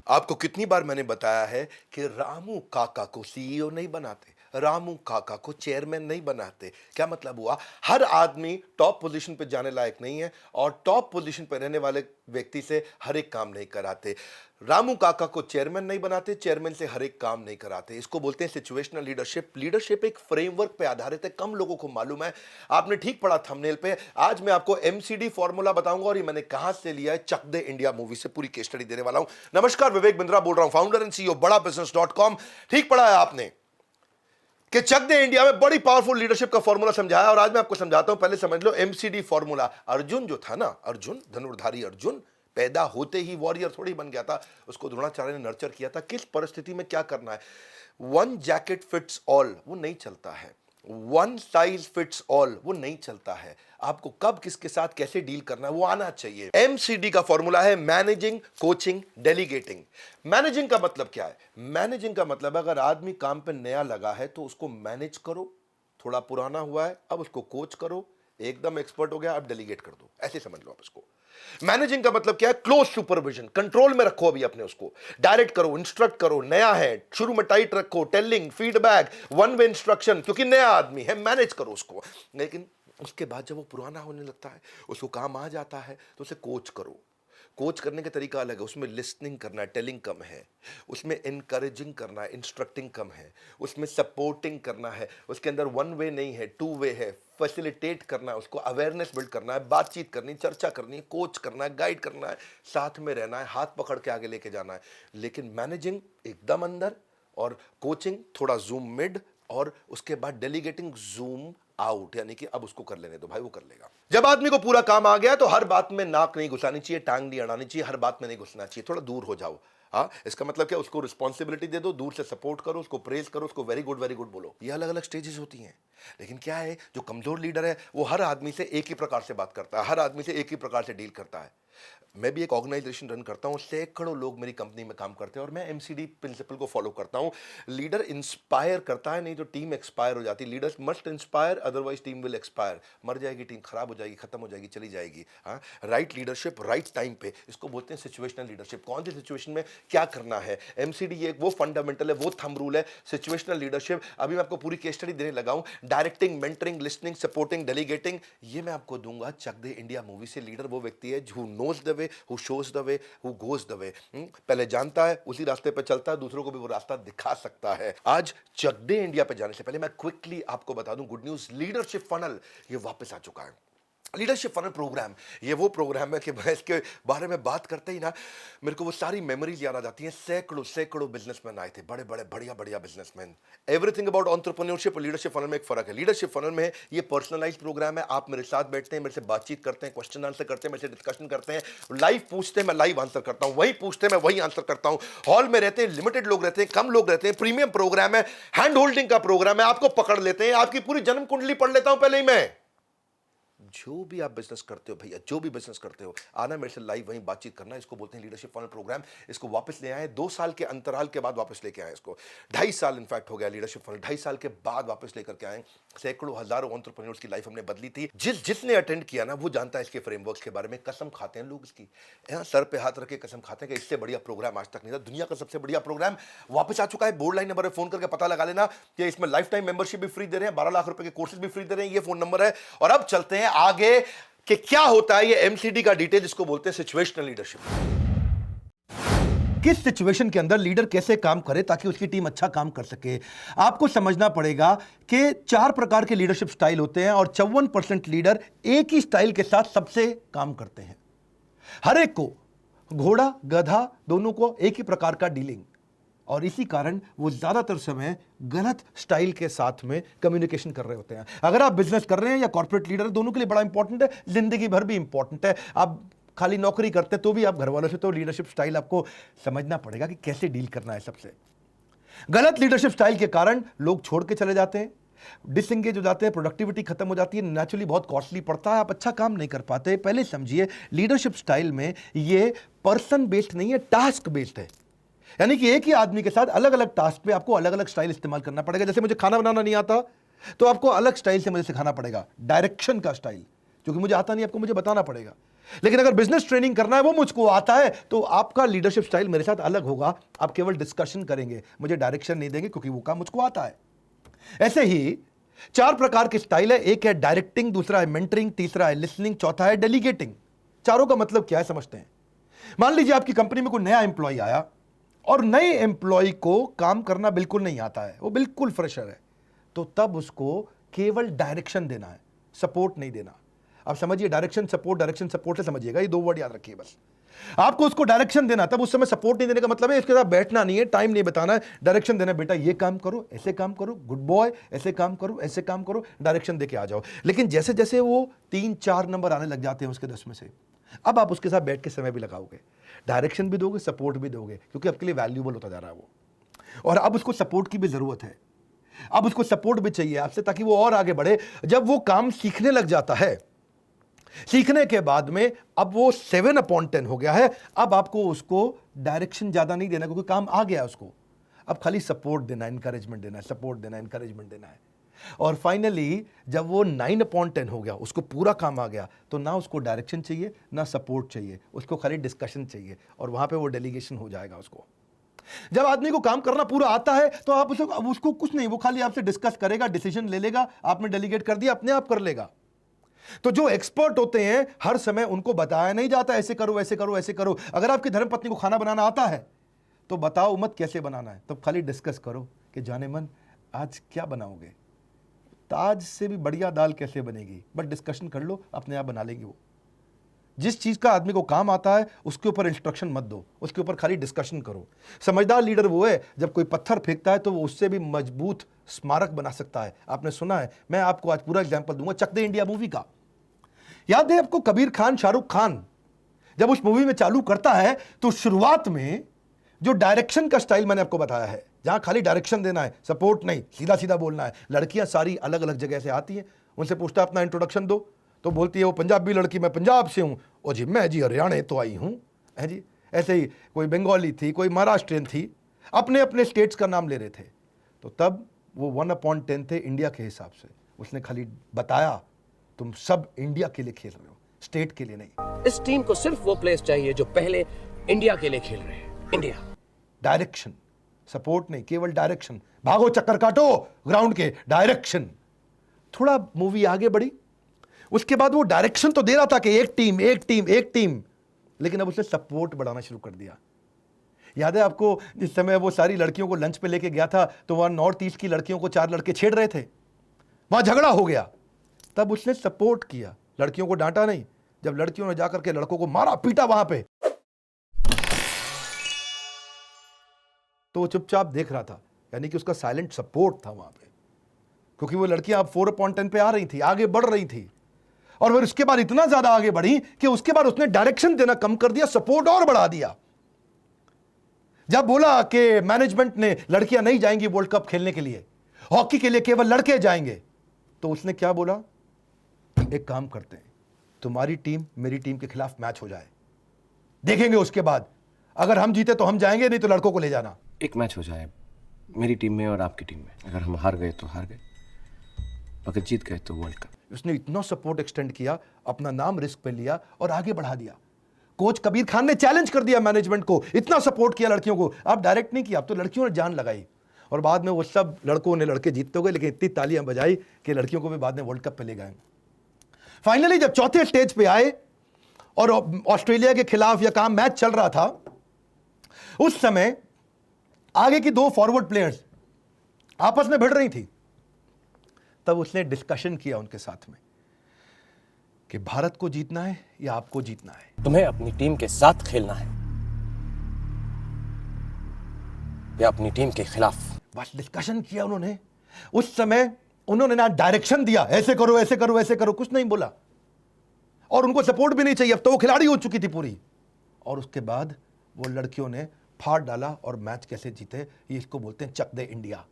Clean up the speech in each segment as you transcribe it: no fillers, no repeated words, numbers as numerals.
आपको कितनी बार मैंने बताया है कि रामू काका को सीईओ नहीं बनाते, रामू काका को चेयरमैन नहीं बनाते। क्या मतलब हुआ? हर आदमी टॉप पोजीशन पे जाने लायक नहीं है और टॉप पोजीशन पे रहने वाले व्यक्ति से हर एक काम नहीं कराते। रामू काका को चेयरमैन नहीं बनाते, चेयरमैन से हर एक काम नहीं कराते। इसको बोलते हैं सिचुएशनल लीडरशिप। लीडरशिप एक फ्रेमवर्क पे आधारित है, कम लोगों को मालूम है। आपने ठीक पढ़ा थंबनेल पे। आज मैं आपको एमसीडी फॉर्मूला बताऊंगा और ये मैंने कहां से लिया है, चक दे इंडिया मूवी से पूरी केस स्टडी देने वाला हूं। नमस्कार, विवेक बिंद्रा बोल रहा हूं, फाउंडर एंड सीईओ बड़ा बिजनेस.com। ठीक पढ़ा है आपने कि चक दे इंडिया में बड़ी पावरफुल लीडरशिप का फॉर्मूला समझाया और आज मैं आपको समझाता हूं। पहले समझ लो एमसीडी फॉर्मूला। अर्जुन जो था ना, अर्जुन धनुर्धारी अर्जुन पैदा होते ही वॉरियर थोड़ी बन गया था, उसको द्रोणाचार्य ने नर्चर किया था। किस परिस्थिति में क्या करना है। वन जैकेट फिट्स ऑल वो नहीं चलता है, वन साइज फिट्स ऑल वो नहीं चलता है। आपको कब किसके साथ कैसे डील करना है वो आना चाहिए। एमसीडी का फॉर्मूला है मैनेजिंग, कोचिंग, डेलीगेटिंग। मैनेजिंग का मतलब क्या है? मैनेजिंग का मतलब अगर आदमी काम पे नया लगा है तो उसको मैनेज करो, थोड़ा पुराना हुआ है अब उसको कोच करो, एकदम एक्सपर्ट हो गया अब डेलीगेट कर दो, ऐसे समझ लो आप इसको। मैनेजिंग का मतलब क्या है? क्लोज सुपरविजन, कंट्रोल में रखो अभी अपने उसको, डायरेक्ट करो, इंस्ट्रक्ट करो। नया है शुरू में टाइट रखो, telling, feedback, one way instruction, क्योंकि नया आदमी है, मैनेज करो उसको। लेकिन उसके बाद जब वो पुराना होने लगता है, उसको काम आ जाता है, तो उसे कोच करो। कोच करने का तरीका अलग है, उसमें लिसनिंग करना है, टेलिंग कम है, उसमें इनकरेजिंग करना है, इंस्ट्रक्टिंग कम है, उसमें सपोर्टिंग करना है, उसके अंदर वन वे नहीं है, टू वे है। फैसिलिटेट करना है, उसको अवेयरनेस बिल्ड करना है, बातचीत करनी, चर्चा करनी है, कोच करना है, गाइड करना है, साथ में रहना है, हाथ पकड़ के आगे लेके जाना है। लेकिन मैनेजिंग एकदम अंदर और कोचिंग थोड़ा जूम मिड और उसके बाद डेलीगेटिंग जूम आउट, यानी कि अब उसको कर लेने दो भाई, वो कर लेगा। जब आदमी को पूरा काम आ गया तो हर बात में नाक नहीं घुसानी चाहिए, टांग नहीं अड़ानी चाहिए, हर बात में नहीं घुसना चाहिए, थोड़ा दूर हो जाओ। हाँ, इसका मतलब क्या? उसको रिस्पॉन्सिबिलिटी दे दो, दूर से सपोर्ट करो, उसको प्रेज करो, उसको वेरी गुड बोलो। ये अलग अलग स्टेजेस होती हैं। लेकिन क्या है, जो कमजोर लीडर है वो हर आदमी से एक ही प्रकार से बात करता है, हर आदमी से एक ही प्रकार से डील करता है। मैं भी एक ऑर्गेनाइजेशन रन करता हूं, सैकड़ों लोग मेरी कंपनी में काम करते हैं और मैं एमसीडी प्रिंसिपल को फॉलो करता हूं। लीडर इंस्पायर करता है, नहीं तो टीम एक्सपायर हो जाती है। Leaders must inspire, otherwise team will expire. मर जाएगी टीम, खराब हो जाएगी, खत्म हो जाएगी, चली जाएगी। हाँ, राइट लीडरशिप राइट टाइम पे, इसको बोलते हैं सिचुएशनल लीडरशिप। कौन सी सिचुएशन में क्या करना है, एमसीडी ये वो फंडामेंटल है, वो थंब रूल है सिचुएशनल लीडरशिप। अभी मैं आपको पूरी केस स्टडी देने लगा हूं, directing, mentoring, listening, supporting, delegating. ये मैं आपको दूंगा चक दे इंडिया मूवी से। लीडर वो व्यक्ति है who knows the way, who shows the way, who goes the way। पहले जानता है, उसी रास्ते पे चलता है, दूसरों को भी वो रास्ता दिखा सकता है। आज चक दे इंडिया पे जाने से पहले मैं क्विकली आपको बता दूं गुड न्यूज, लीडरशिप फनल ये वापस आ चुका है। लीडरशिप फनल प्रोग्राम, ये वो प्रोग्राम है कि मैं इसके बारे में बात करते ही ना मेरे को वो सारी मेमोरीज याद आ जाती हैं। सैकड़ों सैकड़ों बिजनेसमैन आए थे, बड़े बड़े बढ़िया बढ़िया बिजनेसमैन। एवरीथिंग अबाउट एंटरप्रेन्योरशिप और लीडरशिप फनल में एक फर्क है। लीडरशिप फनल में ये पर्सनलाइज्ड प्रोग्राम है, आप मेरे साथ बैठते हैं, मेरे से बातचीत करते हैं, क्वेश्चन आंसर करते हैं, मेरे से डिस्कशन करते हैं, लाइव पूछते हैं, मैं लाइव आंसर करता हूं, वही पूछते हैं मैं वही आंसर करता हूं। हॉल में रहते हैं, लिमिटेड लोग रहते हैं, कम लोग रहते हैं, प्रीमियम प्रोग्राम है, हैंड होल्डिंग का प्रोग्राम है, आपको पकड़ लेते हैं, आपकी पूरी जन्म कुंडली पढ़ लेता हूं पहले ही मैं। जो भी आप बिजनेस करते हो भैया, जो भी बिजनेस करते हो, आना मेरे से लाइव वहीं बातचीत करना। इसको बोलते हैं लीडरशिप फनल प्रोग्राम। इसको वापस ले आए, 2 साल के अंतराल के बाद वापस लेके आए इसको। 2.5 साल इनफैक्ट हो गया लीडरशिप फनल, 2.5 साल के बाद वापस लेकर के आए। सैकड़ों हजारों एंटरप्रेन्योर्स की लाइफ हमने बदली थी। जिसने अटेंड किया ना वो जानता है इसके फ्रेमवर्क के बारे में। कसम खाते हैं लोग इसकी, यहाँ सर पे हाथ रख के कसम खाते हैं कि इससे बढ़िया प्रोग्राम आज तक नहीं था। दुनिया का सबसे बढ़िया प्रोग्राम वापस आ चुका है। बोर्ड लाइन नंबर पर फोन करके पता लगा लेना कि इसमें लाइफ टाइम मेंबरशिप भी फ्री दे रहे हैं, 12 लाख रुपए के कोर्सेज भी फ्री दे रहे हैं, ये फोन नंबर है। और अब चलते हैं आगे कि क्या होता है ये एमसीडी का डिटेल, जिसको बोलते हैं सिचुएशनल लीडरशिप। किस सिचुएशन के अंदर लीडर कैसे काम करे ताकि उसकी टीम अच्छा काम कर सके। आपको समझना पड़ेगा कि 4 प्रकार के लीडरशिप स्टाइल होते हैं और 54% लीडर एक ही स्टाइल के साथ सबसे काम करते हैं। हर एक को, घोड़ा गधा दोनों को एक ही प्रकार का डीलिंग, और इसी कारण वो ज्यादातर समय गलत स्टाइल के साथ में कम्युनिकेशन कर रहे होते हैं। अगर आप बिजनेस कर रहे हैं या कॉर्पोरेट लीडर, दोनों के लिए बड़ा इंपॉर्टेंट है, जिंदगी भर भी इंपॉर्टेंट है। आप खाली नौकरी करते तो भी आप घर वालों से, तो लीडरशिप स्टाइल आपको समझना पड़ेगा कि कैसे डील करना है सबसे। गलत लीडरशिप स्टाइल के कारण लोग छोड़ के चले जाते हैं, डिसएंगेज हो जाते हैं, प्रोडक्टिविटी खत्म हो जाती है, नेचुरली बहुत कॉस्टली पड़ता है, आप अच्छा काम नहीं कर पाते। पहले समझिए, लीडरशिप स्टाइल में ये पर्सन बेस्ड नहीं है, टास्क बेस्ड है। यानी कि एक ही आदमी के साथ अलग अलग टास्क पे आपको अलग अलग स्टाइल इस्तेमाल करना पड़ेगा। जैसे मुझे खाना बनाना नहीं आता तो आपको अलग स्टाइल से मुझे सिखाना पड़ेगा, डायरेक्शन का स्टाइल, क्योंकि मुझे आता नहीं, आपको मुझे बताना पड़ेगा। लेकिन अगर बिजनेस ट्रेनिंग करना है वो मुझको आता है, तो आपका लीडरशिप स्टाइल मेरे साथ अलग होगा। आप केवल डिस्कशन करेंगे, मुझे डायरेक्शन नहीं देंगे, क्योंकि वो काम मुझको आता है। ऐसे ही 4 प्रकार के स्टाइल है। एक है डायरेक्टिंग, दूसरा है मेंटरिंग, तीसरा है लिसनिंग, चौथा है डेलीगेटिंग। चारों का मतलब क्या है समझते हैं। मान लीजिए आपकी कंपनी में कोई नया एम्प्लॉय आया और नए एम्प्लॉय को काम करना बिल्कुल नहीं आता है, वो बिल्कुल फ्रेशर है, तो तब उसको केवल डायरेक्शन देना है, सपोर्ट नहीं देना। आप समझिए, डायरेक्शन सपोर्ट से समझिएगा, ये 2 वर्ड याद रखिए बस। आपको उसको डायरेक्शन देना, तब उस समय सपोर्ट नहीं देने का मतलब है इसके साथ बैठना नहीं है, टाइम नहीं बताना है, डायरेक्शन देना है। बेटा ये काम करो, ऐसे काम करो, गुड बॉय, ऐसे काम करो, ऐसे काम करो, डायरेक्शन देके आ जाओ। लेकिन जैसे जैसे वो 3-4 नंबर आने लग जाते हैं उसके 10 में से, अब आप उसके साथ बैठ के समय भी लगाओगे, डायरेक्शन भी दोगे, सपोर्ट भी दोगे, क्योंकि आपके लिए वैल्यूबल होता जा रहा है वो। और अब उसको सपोर्ट की भी जरूरत है, अब उसको सपोर्ट भी चाहिए आपसे, ताकि वो और आगे बढ़े। जब वो काम सीखने लग जाता है, सीखने के बाद में अब वो 7/10 हो गया है, अब आपको उसको डायरेक्शन ज्यादा नहीं देना, क्योंकि काम आ गया उसको। अब खाली सपोर्ट देना, इंकरेजमेंट देना है, सपोर्ट देना, इंकरेजमेंट देना है। और फाइनली जब वो 9/10 हो गया, उसको पूरा काम आ गया, तो ना उसको डायरेक्शन चाहिए, ना सपोर्ट चाहिए, उसको खाली डिस्कशन चाहिए, और वहां पे वो डेलीगेशन हो जाएगा उसको। जब आदमी को काम करना पूरा आता है, तो आप उसको कुछ नहीं, वो खाली आपसे डिस्कस करेगा, डिसीजन ले लेगा, आपने डेलीगेट कर दिया, अपने आप कर लेगा। तो जो एक्सपर्ट होते हैं, हर समय उनको बताया नहीं जाता ऐसे करो, ऐसे करो, ऐसे करो। अगर आपकी धर्मपत्नी को खाना बनाना आता है, तो बताओ मत कैसे बनाना है, तब खाली डिस्कस करो कि जाने मन आज क्या बनाओगे, ताज से भी बढ़िया दाल कैसे बनेगी, बट डिस्कशन कर लो, अपने आप बना लेंगे वो। जिस चीज का आदमी को काम आता है उसके ऊपर इंस्ट्रक्शन मत दो, उसके ऊपर खाली डिस्कशन करो। समझदार लीडर वो है जब कोई पत्थर फेंकता है तो वो उससे भी मजबूत स्मारक बना सकता है। आपने सुना है, मैं आपको आज पूरा एग्जांपल दूंगा चक दे इंडिया मूवी का। याद है आपको, कबीर खान, शाहरुख खान जब उस मूवी में चालू करता है, तो शुरुआत में जो डायरेक्शन का स्टाइल मैंने आपको बताया है, जहां खाली डायरेक्शन देना है, सपोर्ट नहीं, सीधा सीधा बोलना है। लड़कियां सारी अलग अलग जगह से आती हैं, उनसे पूछता है अपना इंट्रोडक्शन दो, तो बोलती है वो पंजाबी लड़की, मैं पंजाब से हूं। ओ जी, मैं जी हरियाणा तो आई हूं, है जी। ऐसे ही कोई बंगाली थी, कोई महाराष्ट्रियन थी, अपने अपने स्टेट्स का नाम ले रहे थे। तो तब वो 1/10 थे इंडिया के हिसाब से। उसने खाली बताया तुम सब इंडिया के लिए खेल रहे हो, स्टेट के लिए नहीं। इस टीम को सिर्फ वो प्लेयर्स चाहिए जो पहले इंडिया के लिए खेल रहे हैं। इंडिया। डायरेक्शन, सपोर्ट नहीं, केवल डायरेक्शन। भागो, चक्कर काटो ग्राउंड के, डायरेक्शन। थोड़ा मूवी आगे बढ़ी, उसके बाद वो डायरेक्शन तो दे रहा था कि एक टीम, एक टीम, एक टीम, लेकिन अब उसने सपोर्ट बढ़ाना शुरू कर दिया। याद है आपको, जिस समय वो सारी लड़कियों को लंच पे लेके गया था, तो वहां नॉर्थ ईस्ट की लड़कियों को 4 लड़के छेड़ रहे थे, वहां झगड़ा हो गया। तब उसने सपोर्ट किया, लड़कियों को डांटा नहीं। जब लड़कियों ने जाकर के लड़कों को मारा पीटा वहां पे, तो वो चुपचाप देख रहा था, यानी कि उसका साइलेंट सपोर्ट था वहां पे, क्योंकि वो लड़कियां अब 4/10 पे आ रही थी, आगे बढ़ रही थी। और फिर उसके बाद इतना ज्यादा आगे बढ़ी कि उसके बाद उसने डायरेक्शन देना कम कर दिया, सपोर्ट और बढ़ा दिया। जब बोला कि मैनेजमेंट ने लड़कियां नहीं जाएंगी वर्ल्ड कप खेलने के लिए, हॉकी के लिए केवल लड़के जाएंगे, तो उसने क्या बोला, एक काम करते हैं, तुम्हारी टीम मेरी टीम के खिलाफ मैच हो जाए, देखेंगे उसके बाद, अगर हम जीते तो हम जाएंगे, नहीं तो लड़कों को ले जाना। एक मैच हो जाए मेरी टीम में और आपकी टीम में, अगर हम हार गए तो हार गए, अगर जीत गए तो वर्ल्ड कप। उसने इतना सपोर्ट एक्सटेंड किया, अपना नाम रिस्क पे लिया और आगे बढ़ा दिया। कोच कबीर खान ने चैलेंज कर दिया मैनेजमेंट को, इतना सपोर्ट किया लड़कियों को। अब डायरेक्ट नहीं किया, अब तो लड़कियों ने जान लगाई, और बाद में वो सब लड़कों ने, लड़के जीतते गए, लेकिन इतनी तालियां बजाई कि लड़कियों को भी बाद में वर्ल्ड कप पे ले गए। फाइनली जब चौथे स्टेज पे आए और ऑस्ट्रेलिया के खिलाफ यह काम मैच चल रहा था, उस समय आगे की 2 फॉरवर्ड प्लेयर्स आपस में भिड़ रही थी। तब उसने डिस्कशन किया उनके साथ में कि भारत को जीतना है या आपको जीतना है, तुम्हें अपनी टीम के साथ खेलना है या अपनी टीम के खिलाफ। बस डिस्कशन किया उन्होंने। उस समय उन्होंने ना डायरेक्शन दिया, ऐसे करो, ऐसे करो, ऐसे करो, कुछ नहीं बोला, और उनको सपोर्ट भी नहीं चाहिए, अब तो वो खिलाड़ी हो चुकी थी पूरी। और उसके बाद वो लड़कियों ने फाड़ डाला, और मैच कैसे जीते, ये इसको बोलते हैं चक दे इंडिया।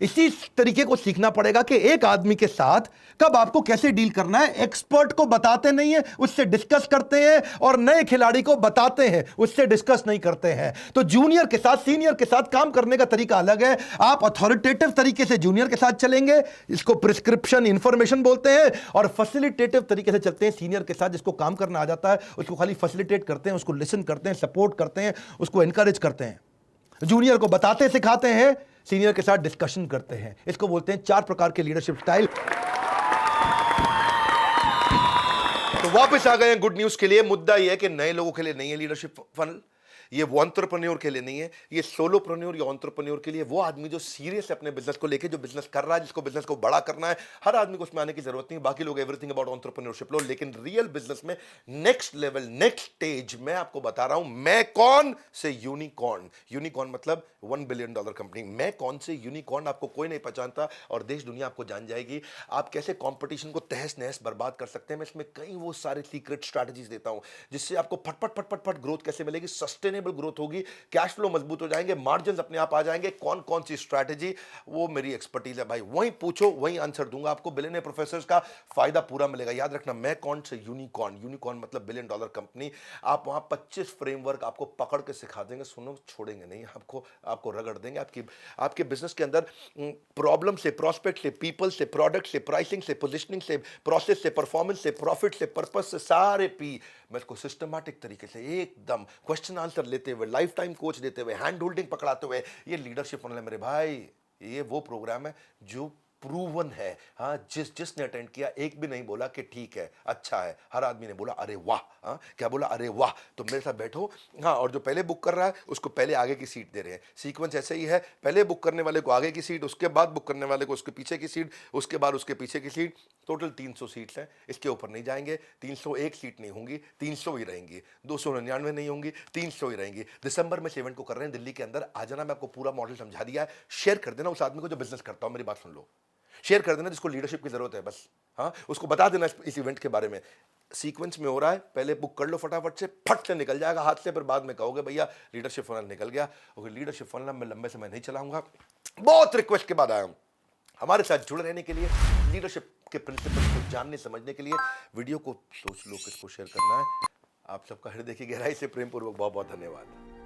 इसी तरीके को सीखना पड़ेगा कि एक आदमी के साथ कब आपको कैसे डील करना है। एक्सपर्ट को बताते नहीं है, उससे डिस्कस करते हैं, और नए खिलाड़ी को बताते हैं, उससे डिस्कस नहीं करते हैं। तो जूनियर के साथ सीनियर के साथ काम करने का तरीका अलग है। आप अथॉरिटेटिव तरीके से जूनियर के साथ चलेंगे, इसको प्रिस्क्रिप्शन इंफॉर्मेशन बोलते हैं, और फैसिलिटेटिव तरीके से चलते हैं सीनियर के साथ, जिसको काम करना आ जाता है, उसको खाली फैसिलिटेट करते हैं, उसको लिसन करते हैं, सपोर्ट करते हैं, उसको एनकरेज करते हैं। जूनियर को बताते सिखाते हैं, सीनियर के साथ डिस्कशन करते हैं। इसको बोलते हैं 4 प्रकार के लीडरशिप स्टाइल। तो वापस आ गए हैं गुड न्यूज के लिए। मुद्दा यह है कि नए लोगों के लिए नहीं है लीडरशिप फनल, ये वो एंटरप्रेन्योर के लिए नहीं है, ये सोलोप्रेन्योर या एंटरप्रेन्योर के लिए। वो आदमी जो सीरियस है अपने बिजनेस को लेके, जो बिजनेस कर रहा है, जिसको बिजनेस को बड़ा करना है। हर आदमी को उसमें आने की जरूरत नहीं, बाकी लोग एवरीथिंग अबाउट एंटरप्रेन्योरशिप लो, लेकिन रियल बिजनेस में नेक्स्ट लेवल, नेक्स्ट स्टेज मैं आपको बता रहा हूं। मैं कौन से यूनिकॉर्न, यूनिकॉर्न मतलब $1 बिलियन कंपनी। मैं कौन से यूनिकॉर्न, आपको कोई नहीं पहचानता और देश दुनिया आपको जान जाएगी। आप कैसे कंपटीशन को तहस नहस बर्बाद कर सकते हैं, मैं इसमें कई वो सारे सीक्रेट स्ट्रैटेजीज देता हूं, जिससे आपको फटफट फटफट फट ग्रोथ कैसे मिलेगी, सस्टेनेबल ग्रोथ होगी, कैश फ्लो मजबूत हो जाएंगे, मार्जिन अपने आप आ जाएंगे। कौन कौन सी स्ट्रैटेजी, वो मेरी एक्सपर्टीज है भाई। वहीं पूछो, वहीं आंसर दूंगा आपको। बिलियनियर प्रोफेसर्स का फायदा पूरा मिलेगा। याद रखना, मैं कौन से यूनिकॉर्न, यूनिकॉर्न मतलब $1 बिलियन कंपनी। आप वहां 25 फ्रेमवर्क आपको पकड़ के सिखा देंगे, सुनो छोड़ेंगे नहीं आपको, आपको रगड़ देंगे। आपके बिजनेस के अंदर प्रॉब्लम से, प्रोस्पेक्ट से, पीपल से, प्रोडक्ट से, प्राइसिंग से, पोजिशनिंग से, प्रोसेस से, परफॉर्मेंस से, प्रॉफिट से, पर्पस से, सारे पी मैं इसको सिस्टमैटिक तरीके से एकदम क्वेश्चन आंसर लेते हुए, लाइफ टाइम कोच देते हुए, हैंड होल्डिंग पकड़ाते हुए, ये लीडरशिप फनल है मेरे भाई। ये वो प्रोग्राम है जो प्रूवन है। हाँ, जिसने अटेंड किया एक भी नहीं बोला कि ठीक है, अच्छा है। हर आदमी ने बोला अरे वाह। हाँ, क्या बोला? अरे वाह। तो मेरे साथ बैठो। हाँ, और जो पहले बुक कर रहा है उसको पहले आगे की सीट दे रहे हैं। सीक्वेंस ऐसे ही है, पहले बुक करने वाले को आगे की सीट, उसके बाद बुक करने वाले को उसके पीछे की सीट, उसके बाद उसके पीछे की सीट। टोटल 300 सीट्स हैं, इसके ऊपर नहीं जाएंगे। 301 सीट नहीं होंगी, 300 ही रहेंगी। 299 नहीं होंगी, 300 ही रहेंगी। दिसंबर में इवेंट को कर रहे हैं दिल्ली के अंदर। आ जाना, मैं आपको पूरा मॉडल समझा दिया है। शेयर कर देना उस आदमी को जो बिजनेस करता हो, मेरी बात सुन लो। शेयर कर देना जिसको लीडरशिप की जरूरत है, बस। हाँ, उसको बता देना इस इवेंट के बारे में। सीक्वेंस में हो रहा है, पहले बुक कर लो फटाफट से, फट से निकल जाएगा हाथ से, फिर बाद में कहोगे भैया लीडरशिप फनल निकल गया। और लीडरशिप फनल मैं लंबे समय नहीं चलाऊंगा। बहुत रिक्वेस्ट के बाद आया हूं। हमारे साथ जुड़े रहने के लिए, लीडरशिप के प्रिंसिपल को जानने समझने के लिए वीडियो को सोच लो किसको शेयर करना है। आप सबका हृदय की गहराई से प्रेम पूर्वक बहुत बहुत धन्यवाद।